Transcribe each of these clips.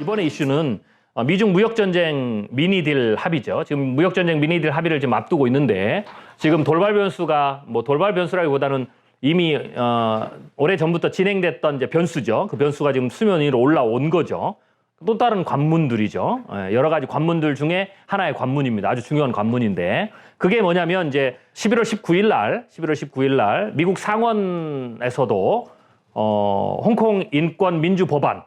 이번에 이슈는 미중 무역전쟁 미니딜 합의죠. 지금 무역전쟁 미니딜 합의를 지금 앞두고 있는데 지금 돌발 변수가 돌발 변수라기보다는 이미 오래 전부터 진행됐던 이제 변수죠. 그 변수가 지금 수면 위로 올라온 거죠. 또 다른 관문들이죠. 여러 가지 관문들 중에 하나의 관문입니다. 아주 중요한 관문인데 그게 뭐냐면 이제 11월 19일 날 미국 상원에서도 홍콩 인권 민주 법안,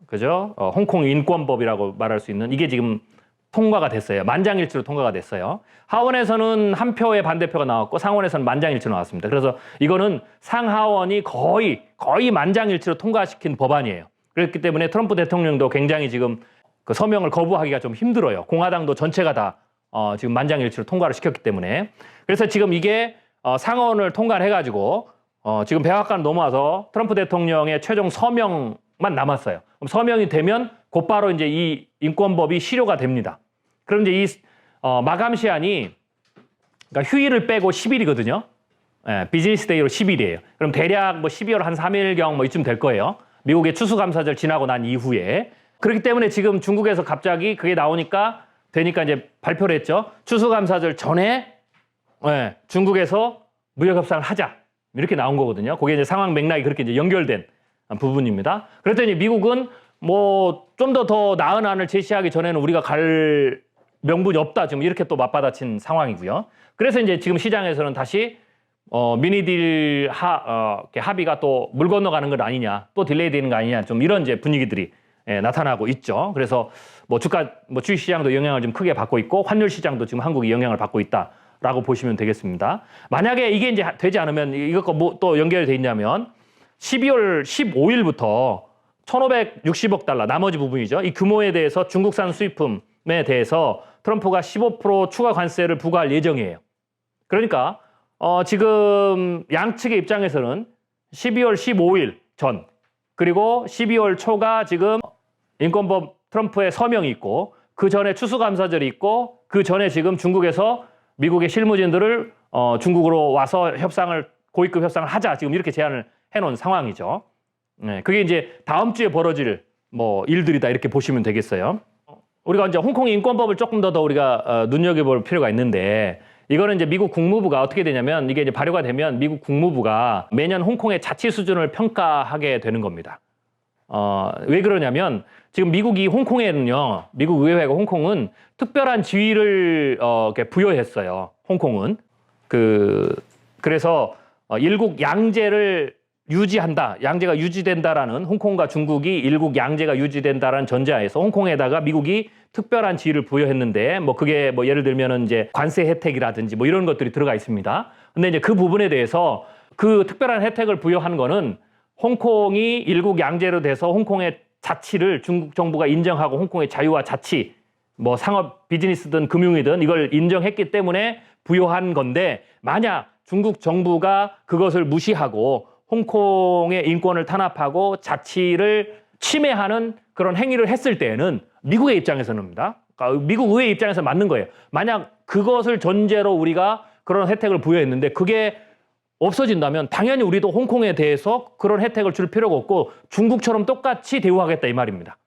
그죠? 홍콩 인권법이라고 말할 수 있는 이게 지금 통과가 됐어요. 만장일치로 통과가 됐어요. 하원에서는 한 표의 반대표가 나왔고 상원에서는 만장일치로 나왔습니다. 그래서 이거는 상하원이 거의 만장일치로 통과시킨 법안이에요. 그렇기 때문에 트럼프 대통령도 굉장히 지금 그 서명을 거부하기가 좀 힘들어요. 공화당도 전체가 다 지금 만장일치로 통과를 시켰기 때문에. 그래서 지금 이게 상원을 통과를 해가지고 지금 백악관 넘어와서 트럼프 대통령의 최종 서명만 남았어요. 그럼 서명이 되면 곧바로 이제 이 인권법이 실효가 됩니다. 그럼 이제 이 마감 시한이 그러니까 휴일을 빼고 10일이거든요. 예, 비즈니스 데이로 10일이에요. 그럼 대략 12월 한 3일경 이쯤 될 거예요. 미국의 추수감사절 지나고 난 이후에. 그렇기 때문에 지금 중국에서 갑자기 그게 되니까 이제 발표를 했죠. 추수감사절 전에 중국에서 무역협상을 하자. 이렇게 나온 거거든요. 그게 이제 상황 맥락이 그렇게 이제 연결된 부분입니다. 그랬더니 미국은 좀 더 나은 안을 제시하기 전에는 우리가 갈 명분이 없다. 지금 이렇게 또 맞받아친 상황이고요. 그래서 이제 지금 시장에서는 다시 미니딜 합의가 또 물 건너가는 건 아니냐, 또 딜레이 되는 거 아니냐, 좀 이런 이제 분위기들이 나타나고 있죠. 그래서 주식 시장도 영향을 좀 크게 받고 있고 환율 시장도 지금 한국이 영향을 받고 있다라고 보시면 되겠습니다. 만약에 이게 이제 되지 않으면 이것과 또 연결돼 있냐면 12월 15일부터 1,560억 달러 나머지 부분이죠. 이 규모에 대해서 중국산 수입품에 대해서 트럼프가 15% 추가 관세를 부과할 예정이에요. 그러니까 지금 양측의 입장에서는 12월 15일 전 그리고 12월 초가 지금 인권법 트럼프의 서명이 있고 그 전에 추수감사절이 있고 그 전에 지금 중국에서 미국의 실무진들을 중국으로 와서 고위급 협상을 하자 지금 이렇게 제안을 해놓은 상황이죠. 네, 그게 이제 다음 주에 벌어질 일들이다 이렇게 보시면 되겠어요. 우리가 이제 홍콩 인권법을 조금 더 우리가 눈여겨볼 필요가 있는데 이거는 이제 미국 국무부가 어떻게 되냐면 이게 이제 발효가 되면 미국 국무부가 매년 홍콩의 자치 수준을 평가하게 되는 겁니다. 왜 그러냐면 지금 미국이 홍콩에는요, 미국 의회가 홍콩은 특별한 지위를 이렇게 부여했어요. 홍콩은 그래서 일국 양제를 유지한다, 양제가 유지된다라는 홍콩과 중국이 일국 양제가 유지된다라는 전제하에서 홍콩에다가 미국이 특별한 지위를 부여했는데 그게 예를 들면은 이제 관세 혜택이라든지 이런 것들이 들어가 있습니다. 근데 이제 그 부분에 대해서 그 특별한 혜택을 부여한 거는 홍콩이 일국 양제로 돼서 홍콩의 자치를 중국 정부가 인정하고 홍콩의 자유와 자치, 상업 비즈니스든 금융이든 이걸 인정했기 때문에 부여한 건데 만약 중국 정부가 그것을 무시하고 홍콩의 인권을 탄압하고 자치를 침해하는 그런 행위를 했을 때에는 미국의 입장에서는입니다. 그러니까 미국 의회 입장에서 맞는 거예요. 만약 그것을 전제로 우리가 그런 혜택을 부여했는데 그게 없어진다면 당연히 우리도 홍콩에 대해서 그런 혜택을 줄 필요가 없고 중국처럼 똑같이 대우하겠다 이 말입니다.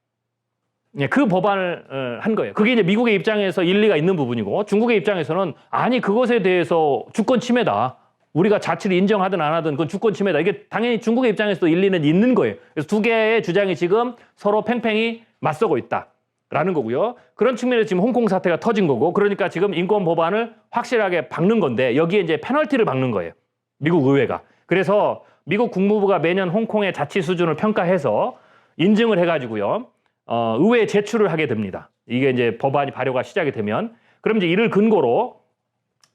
그 법안을 한 거예요. 그게 이제 미국의 입장에서 일리가 있는 부분이고 중국의 입장에서는 아니 그것에 대해서 주권 침해다. 우리가 자치를 인정하든 안 하든 그건 주권 침해다. 이게 당연히 중국의 입장에서도 일리는 있는 거예요. 그래서 두 개의 주장이 지금 서로 팽팽히 맞서고 있다라는 거고요. 그런 측면에서 지금 홍콩 사태가 터진 거고 그러니까 지금 인권 법안을 확실하게 박는 건데 여기에 이제 페널티를 박는 거예요. 미국 의회가. 그래서 미국 국무부가 매년 홍콩의 자치 수준을 평가해서 인증을 해가지고요. 의회에 제출을 하게 됩니다. 이게 이제 법안이 발효가 시작이 되면 그럼 이제 이를 근거로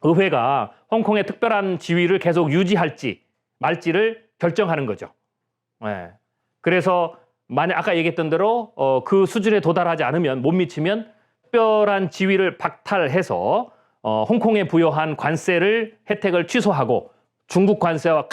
의회가 홍콩의 특별한 지위를 계속 유지할지 말지를 결정하는 거죠. 그래서 만약 아까 얘기했던 대로 그 수준에 도달하지 않으면 못 미치면 특별한 지위를 박탈해서 홍콩에 부여한 혜택을 취소하고 중국 관세와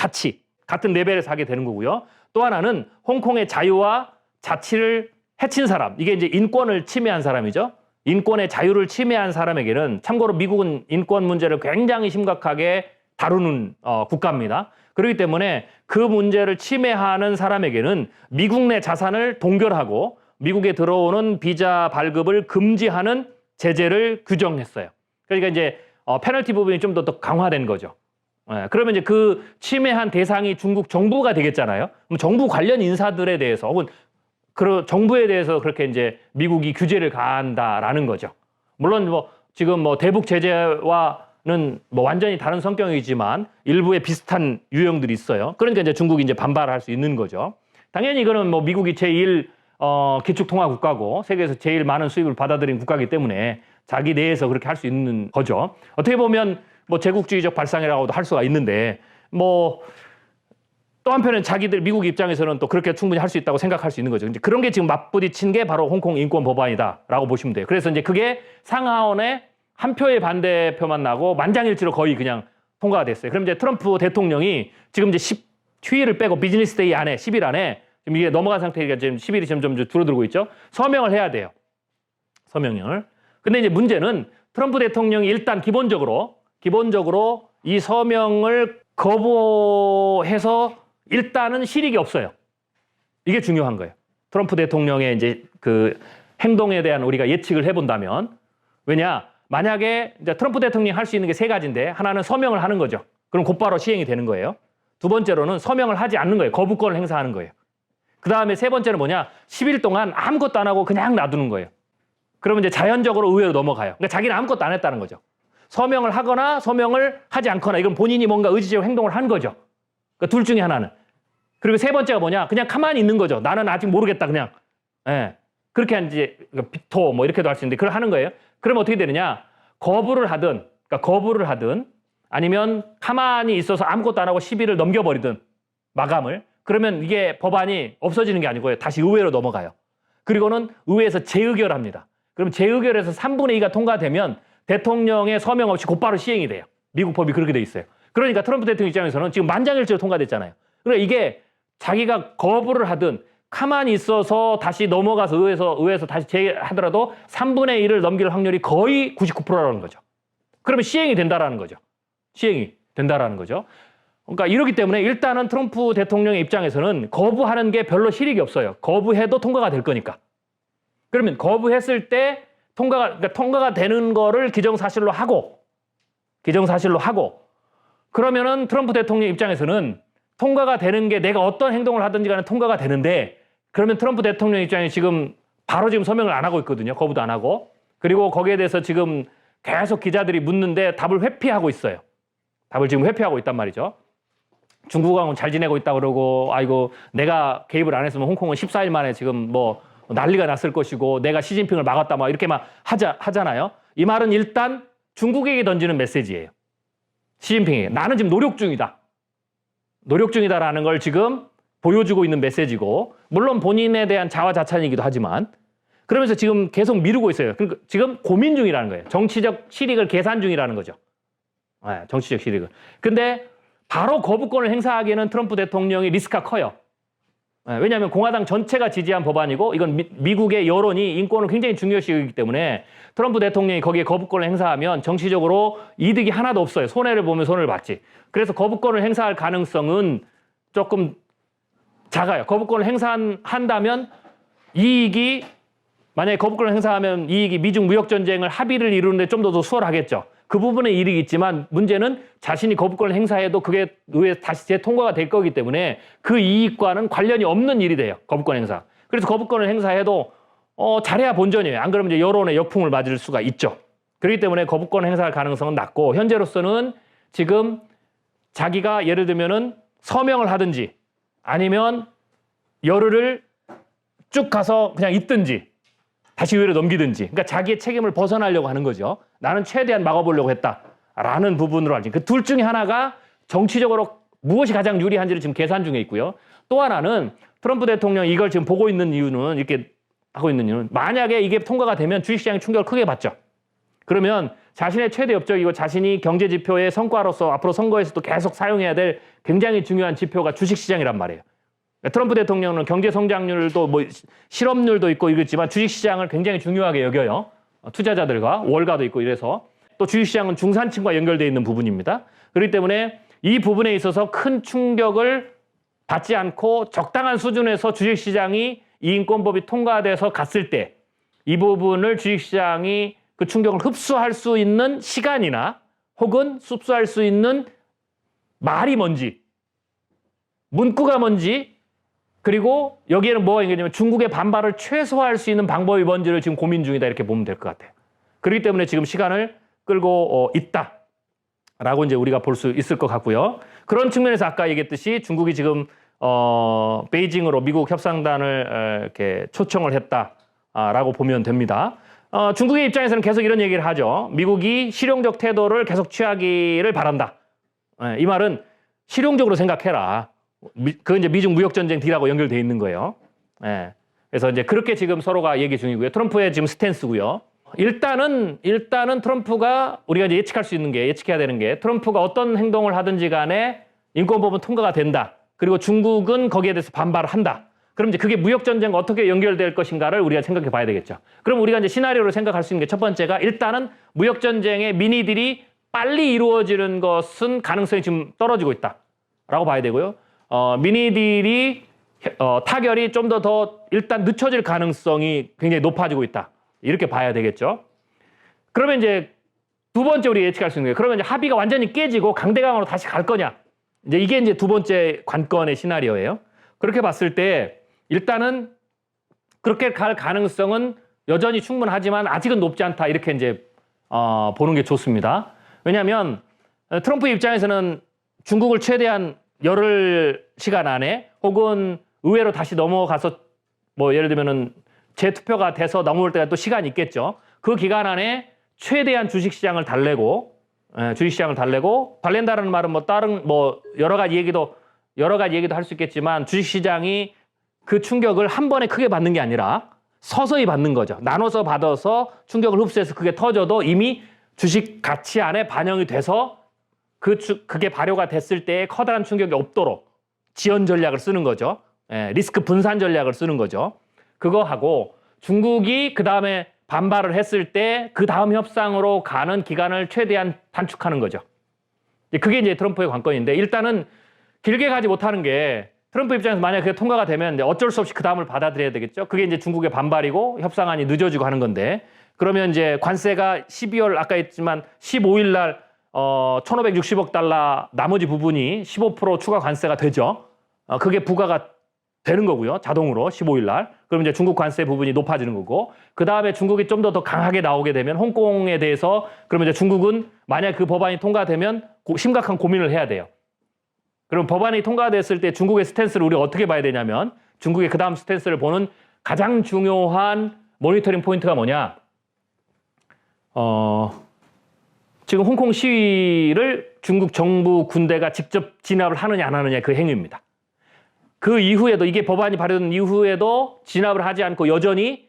같은 레벨에서 하게 되는 거고요. 또 하나는 홍콩의 자유와 자치를 해친 사람, 이게 이제 인권을 침해한 사람이죠. 인권의 자유를 침해한 사람에게는 참고로 미국은 인권 문제를 굉장히 심각하게 다루는 국가입니다. 그렇기 때문에 그 문제를 침해하는 사람에게는 미국 내 자산을 동결하고 미국에 들어오는 비자 발급을 금지하는 제재를 규정했어요. 그러니까 이제 페널티 부분이 좀 더 강화된 거죠. 예, 그러면 이제 그 침해한 대상이 중국 정부가 되겠잖아요. 그럼 정부 관련 인사들에 대해서 혹은 그 정부에 대해서 그렇게 이제 미국이 규제를 가한다라는 거죠. 물론 뭐 지금 뭐 대북 제재와는 뭐 완전히 다른 성격이지만 일부의 비슷한 유형들이 있어요. 그러니까 이제 중국이 이제 반발할 수 있는 거죠. 당연히 이거는 뭐 미국이 제1 기축통화 국가고 세계에서 제일 많은 수입을 받아들인 국가이기 때문에 자기 내에서 그렇게 할 수 있는 거죠. 어떻게 보면 뭐 제국주의적 발상이라고도 할 수가 있는데 뭐 또 한편은 자기들 미국 입장에서는 또 그렇게 충분히 할 수 있다고 생각할 수 있는 거죠. 이제 그런 게 지금 맞부딪힌 게 바로 홍콩 인권 법안이다라고 보시면 돼요. 그래서 이제 그게 상하원에 한 표의 반대표만 나고 만장일치로 거의 그냥 통과가 됐어요. 그럼 이제 트럼프 대통령이 지금 이제 휴일을 빼고 비즈니스 데이 안에 10일 안에 지금 이게 넘어간 상태니까 지금 10일이 점점 줄어들고 있죠. 서명을 해야 돼요. 서명을. 근데 이제 문제는 트럼프 대통령이 일단 기본적으로 이 서명을 거부해서 일단은 실익이 없어요. 이게 중요한 거예요. 트럼프 대통령의 이제 그 행동에 대한 우리가 예측을 해본다면 왜냐 만약에 이제 트럼프 대통령이 할 수 있는 게 세 가지인데 하나는 서명을 하는 거죠. 그럼 곧바로 시행이 되는 거예요. 두 번째로는 서명을 하지 않는 거예요. 거부권을 행사하는 거예요. 그 다음에 세 번째는 뭐냐 10일 동안 아무것도 안 하고 그냥 놔두는 거예요. 그러면 이제 자연적으로 의회로 넘어가요. 그러니까 자기는 아무것도 안 했다는 거죠. 서명을 하거나 서명을 하지 않거나 이건 본인이 뭔가 의지적 행동을 한 거죠. 그러니까 둘 중에 하나는. 그리고 세 번째가 뭐냐 그냥 가만히 있는 거죠. 나는 아직 모르겠다 그냥. 예. 그렇게 이제 비토 뭐 이렇게도 할 수 있는데 그걸 하는 거예요. 그러면 어떻게 되느냐 거부를 하든 아니면 가만히 있어서 아무것도 안 하고 10일을 넘겨버리든 마감을 그러면 이게 법안이 없어지는 게 아니고요. 다시 의회로 넘어가요. 그리고는 의회에서 재의결합니다. 그럼 재의결에서 3분의 2가 통과되면 대통령의 서명 없이 곧바로 시행이 돼요. 미국 법이 그렇게 돼 있어요. 그러니까 트럼프 대통령 입장에서는 지금 만장일치로 통과됐잖아요. 그러니까 이게 자기가 거부를 하든 가만히 있어서 다시 넘어가서 의회에서 다시 재하더라도 3분의 1을 넘길 확률이 거의 99%라는 거죠. 그러면 시행이 된다라는 거죠. 그러니까 이렇기 때문에 일단은 트럼프 대통령의 입장에서는 거부하는 게 별로 실익이 없어요. 거부해도 통과가 될 거니까. 그러면 거부했을 때 통과가 되는 거를 기정사실로 하고 그러면은 트럼프 대통령 입장에서는 통과가 되는 게 내가 어떤 행동을 하든지 간에 통과가 되는데 그러면 트럼프 대통령 입장에 지금 바로 지금 서명을 안 하고 있거든요. 거부도 안 하고. 그리고 거기에 대해서 지금 계속 기자들이 묻는데 답을 회피하고 있어요. 답을 지금 회피하고 있단 말이죠. 중국하고는 잘 지내고 있다 그러고 아이고 내가 개입을 안 했으면 홍콩은 14일 만에 지금 뭐 난리가 났을 것이고 내가 시진핑을 막았다 막 이렇게 막 하잖아요. 이 말은 일단 중국에게 던지는 메시지예요. 시진핑에게 나는 지금 노력 중이다라는 걸 지금 보여주고 있는 메시지고 물론 본인에 대한 자화자찬이기도 하지만 그러면서 지금 계속 미루고 있어요. 그러니까 지금 고민 중이라는 거예요. 정치적 실익을 계산 중이라는 거죠. 네, 정치적 실익을. 근데 바로 거부권을 행사하기에는 트럼프 대통령이 리스크가 커요. 네, 왜냐하면 공화당 전체가 지지한 법안이고 이건 미국의 여론이 인권을 굉장히 중요시 여기기 때문에 트럼프 대통령이 거기에 거부권을 행사하면 정치적으로 이득이 하나도 없어요. 손해를 보면 손해를 봤지. 그래서 거부권을 행사할 가능성은 조금 작아요. 거부권을 행사한다면 이익이 만약에 거부권을 행사하면 이익이 미중 무역전쟁을 합의를 이루는데 좀 더 수월하겠죠. 그 부분에 이익이 있지만 문제는 자신이 거부권을 행사해도 그게 의회에서 다시 재통과가 될 거기 때문에 그 이익과는 관련이 없는 일이 돼요. 거부권 행사. 그래서 거부권을 행사해도 잘해야 본전이에요. 안 그러면 이제 여론의 역풍을 맞을 수가 있죠. 그렇기 때문에 거부권 행사할 가능성은 낮고 현재로서는 지금 자기가 예를 들면은 서명을 하든지 아니면 열흘을 쭉 가서 그냥 있든지 다시 의회로 넘기든지 그러니까 자기의 책임을 벗어나려고 하는 거죠. 나는 최대한 막아보려고 했다라는 부분으로 알지. 그 둘 중에 하나가 정치적으로 무엇이 가장 유리한지를 지금 계산 중에 있고요. 또 하나는 트럼프 대통령이 이걸 지금 보고 있는 이유는 이렇게 하고 있는 이유는 만약에 이게 통과가 되면 주식시장이 충격을 크게 받죠. 그러면 자신의 최대 업적이고 자신이 경제 지표의 성과로서 앞으로 선거에서도 계속 사용해야 될 굉장히 중요한 지표가 주식시장이란 말이에요. 트럼프 대통령은 경제 성장률도 뭐 실업률도 있고 이랬지만 주식시장을 굉장히 중요하게 여겨요. 투자자들과 월가도 있고 이래서 또 주식시장은 중산층과 연결되어 있는 부분입니다. 그렇기 때문에 이 부분에 있어서 큰 충격을 받지 않고 적당한 수준에서 주식시장이 이 인권법이 통과돼서 갔을 때 이 부분을 주식시장이 그 충격을 흡수할 수 있는 시간이나 혹은 흡수할 수 있는 말이 뭔지, 문구가 뭔지, 그리고 여기에는 뭐가 있냐면 중국의 반발을 최소화할 수 있는 방법이 뭔지를 지금 고민 중이다, 이렇게 보면 될 것 같아요. 그렇기 때문에 지금 시간을 끌고 있다라고 이제 우리가 볼 수 있을 것 같고요. 그런 측면에서 아까 얘기했듯이 중국이 지금 베이징으로 미국 협상단을 이렇게 초청을 했다라고 보면 됩니다. 중국의 입장에서는 계속 이런 얘기를 하죠. 미국이 실용적 태도를 계속 취하기를 바란다. 이 말은 실용적으로 생각해라. 그건 이제 미중 무역 전쟁 딜하고 연결돼 있는 거예요. 그래서 이제 그렇게 지금 서로가 얘기 중이고요. 트럼프의 지금 스탠스고요. 일단은 트럼프가 우리가 이제 예측해야 되는 게 트럼프가 어떤 행동을 하든지 간에 인권법은 통과가 된다. 그리고 중국은 거기에 대해서 반발을 한다. 그럼 이제 그게 무역 전쟁과 어떻게 연결될 것인가를 우리가 생각해 봐야 되겠죠. 그럼 우리가 이제 시나리오를 생각할 수 있는 게 첫 번째가 일단은 무역 전쟁의 미니딜이 빨리 이루어지는 것은 가능성이 지금 떨어지고 있다라고 봐야 되고요. 미니딜이 타결이 좀 더 일단 늦춰질 가능성이 굉장히 높아지고 있다. 이렇게 봐야 되겠죠. 그러면 이제 두 번째 우리 예측할 수 있는 게 그러면 이제 합의가 완전히 깨지고 강대강으로 다시 갈 거냐. 이제 이게 이제 두 번째 관건의 시나리오예요. 그렇게 봤을 때 일단은 그렇게 갈 가능성은 여전히 충분하지만 아직은 높지 않다. 이렇게 이제 보는 게 좋습니다. 왜냐하면 트럼프 입장에서는 중국을 최대한 열흘 시간 안에 혹은 의회로 다시 넘어가서 뭐 예를 들면은 재투표가 돼서 넘어올 때가 또 시간이 있겠죠. 그 기간 안에 최대한 주식시장을 달래고 달랜다라는 말은 뭐 다른 뭐 여러 가지 얘기도 할 수 있겠지만 주식시장이 그 충격을 한 번에 크게 받는 게 아니라 서서히 받는 거죠. 나눠서 받아서 충격을 흡수해서 그게 터져도 이미 주식 가치 안에 반영이 돼서 그게 발효가 됐을 때 커다란 충격이 없도록 지연 전략을 쓰는 거죠. 리스크 분산 전략을 쓰는 거죠. 그거 하고 중국이 그 다음에 반발을 했을 때 그 다음 협상으로 가는 기간을 최대한 단축하는 거죠. 그게 이제 트럼프의 관건인데 일단은 길게 가지 못하는 게 트럼프 입장에서 만약에 그게 통과가 되면 어쩔 수 없이 그 다음을 받아들여야 되겠죠. 그게 이제 중국의 반발이고 협상안이 늦어지고 하는 건데 그러면 이제 관세가 12월 아까 했지만 15일 날 1,560억 달러 나머지 부분이 15% 추가 관세가 되죠. 그게 부과가 되는 거고요. 자동으로 15일 날. 그럼 이제 중국 관세 부분이 높아지는 거고 그 다음에 중국이 좀 더 강하게 나오게 되면 홍콩에 대해서 그러면 이제 중국은 만약 그 법안이 통과되면 심각한 고민을 해야 돼요. 그럼 법안이 통과됐을 때 중국의 스탠스를 우리가 어떻게 봐야 되냐면 중국의 그 다음 스탠스를 보는 가장 중요한 모니터링 포인트가 뭐냐. 지금 홍콩 시위를 중국 정부 군대가 직접 진압을 하느냐 안 하느냐 그 행위입니다. 그 이후에도 이게 법안이 발효된 이후에도 진압을 하지 않고 여전히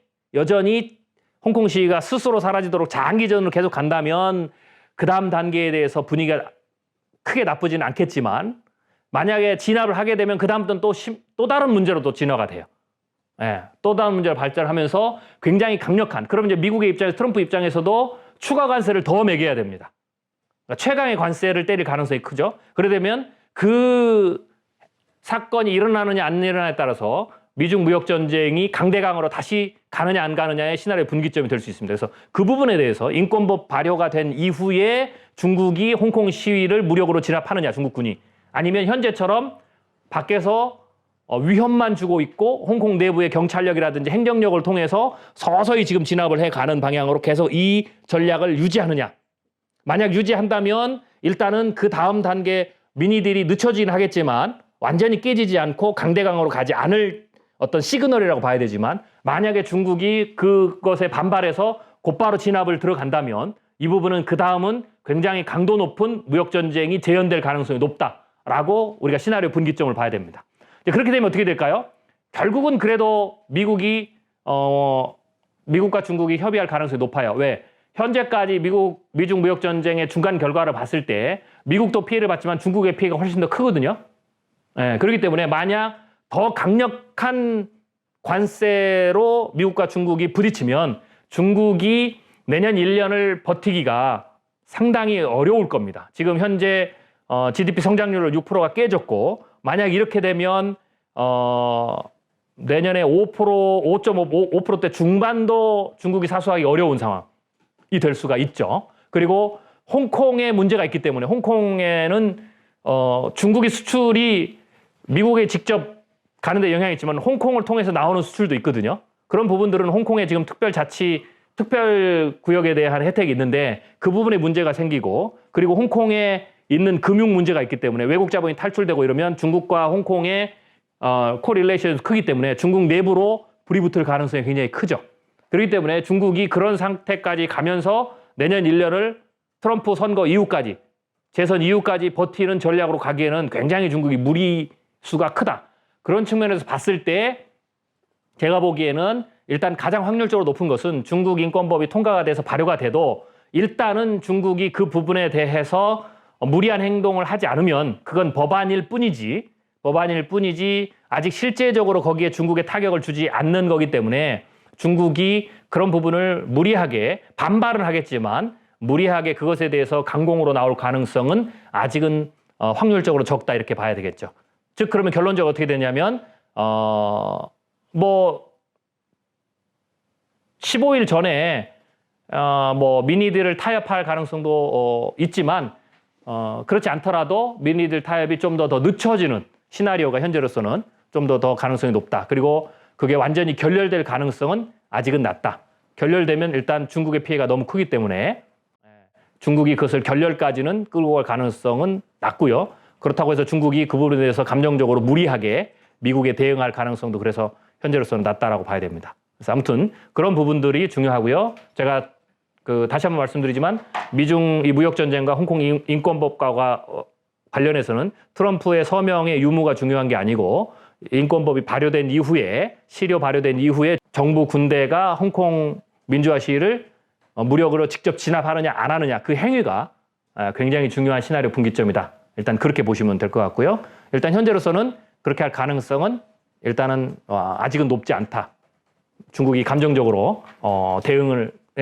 홍콩 시위가 스스로 사라지도록 장기전으로 계속 간다면 그 다음 단계에 대해서 분위기가 크게 나쁘지는 않겠지만 만약에 진압을 하게 되면 그 다음부터는 또 다른 문제로 또 진화가 돼요. 또 다른 문제로 발전하면서 굉장히 강력한 그러면 이제 미국의 입장에서 트럼프 입장에서도 추가 관세를 더 매겨야 됩니다. 그러니까 최강의 관세를 때릴 가능성이 크죠. 그래 되면 그 사건이 일어나느냐 안 일어나냐에 따라서 미중 무역 전쟁이 강대강으로 다시 가느냐 안 가느냐의 시나리오의 분기점이 될 수 있습니다. 그래서 그 부분에 대해서 인권법 발효가 된 이후에 중국이 홍콩 시위를 무력으로 진압하느냐 중국군이 아니면 현재처럼 밖에서 위협만 주고 있고 홍콩 내부의 경찰력이라든지 행정력을 통해서 서서히 지금 진압을 해가는 방향으로 계속 이 전략을 유지하느냐. 만약 유지한다면 일단은 그 다음 단계 미니딜이 늦춰지긴 하겠지만 완전히 깨지지 않고 강대강으로 가지 않을 어떤 시그널이라고 봐야 되지만 만약에 중국이 그것에 반발해서 곧바로 진압을 들어간다면 이 부분은 그 다음은 굉장히 강도 높은 무역전쟁이 재현될 가능성이 높다라고 우리가 시나리오 분기점을 봐야 됩니다. 그렇게 되면 어떻게 될까요? 결국은 그래도 미국과 중국이 협의할 가능성이 높아요. 왜? 현재까지 미중 무역전쟁의 중간 결과를 봤을 때 미국도 피해를 봤지만 중국의 피해가 훨씬 더 크거든요. 그렇기 때문에 만약 더 강력한 관세로 미국과 중국이 부딪히면 중국이 내년 1년을 버티기가 상당히 어려울 겁니다. 지금 현재 GDP 성장률을 6%가 깨졌고 만약 이렇게 되면 내년에 5%, 5.5%대 중반도 중국이 사수하기 어려운 상황이 될 수가 있죠. 그리고 홍콩에 문제가 있기 때문에 홍콩에는 중국의 수출이 미국에 직접 가는데 영향이 있지만 홍콩을 통해서 나오는 수출도 있거든요. 그런 부분들은 홍콩에 지금 특별 구역에 대한 혜택이 있는데 그 부분에 문제가 생기고, 그리고 홍콩에 있는 금융 문제가 있기 때문에 외국 자본이 탈출되고 이러면 중국과 홍콩의 코릴레이션이 크기 때문에 중국 내부로 불이 붙을 가능성이 굉장히 크죠. 그렇기 때문에 중국이 그런 상태까지 가면서 내년 1년을 트럼프 선거 이후까지, 재선 이후까지 버티는 전략으로 가기에는 굉장히 중국이 무리수가 크다. 그런 측면에서 봤을 때 제가 보기에는 일단 가장 확률적으로 높은 것은 중국 인권법이 통과가 돼서 발효가 돼도 일단은 중국이 그 부분에 대해서 무리한 행동을 하지 않으면 그건 법안일 뿐이지 아직 실제적으로 거기에 중국에 타격을 주지 않는 거기 때문에 중국이 그런 부분을 무리하게 반발은 하겠지만 무리하게 그것에 대해서 강공으로 나올 가능성은 아직은 확률적으로 적다 이렇게 봐야 되겠죠. 즉 그러면 결론적으로 어떻게 되냐면 15일 전에 미니들을 타협할 가능성도 있지만 그렇지 않더라도 미니들 타협이 좀 더 늦춰지는 시나리오가 현재로서는 좀 더 가능성이 높다. 그리고 그게 완전히 결렬될 가능성은 아직은 낮다. 결렬되면 일단 중국의 피해가 너무 크기 때문에 중국이 그것을 결렬까지는 끌고 갈 가능성은 낮고요. 그렇다고 해서 중국이 그 부분에 대해서 감정적으로 무리하게 미국에 대응할 가능성도 그래서 현재로서는 낮다라고 봐야 됩니다. 그래서 아무튼 그런 부분들이 중요하고요. 제가 다시 한번 말씀드리지만 미중 이 무역전쟁과 홍콩 인권법과 관련해서는 트럼프의 서명의 유무가 중요한 게 아니고 인권법이 발효된 이후에, 시료 발효된 이후에 정부 군대가 홍콩 민주화 시위를 무력으로 직접 진압하느냐 안 하느냐 그 행위가 굉장히 중요한 시나리오 분기점이다. 일단 그렇게 보시면 될 것 같고요. 일단 현재로서는 그렇게 할 가능성은 일단은 아직은 높지 않다. 중국이 감정적으로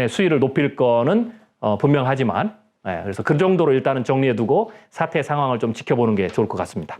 수위를 높일 거는 분명하지만 그래서 그 정도로 일단은 정리해두고 사태 상황을 좀 지켜보는 게 좋을 것 같습니다.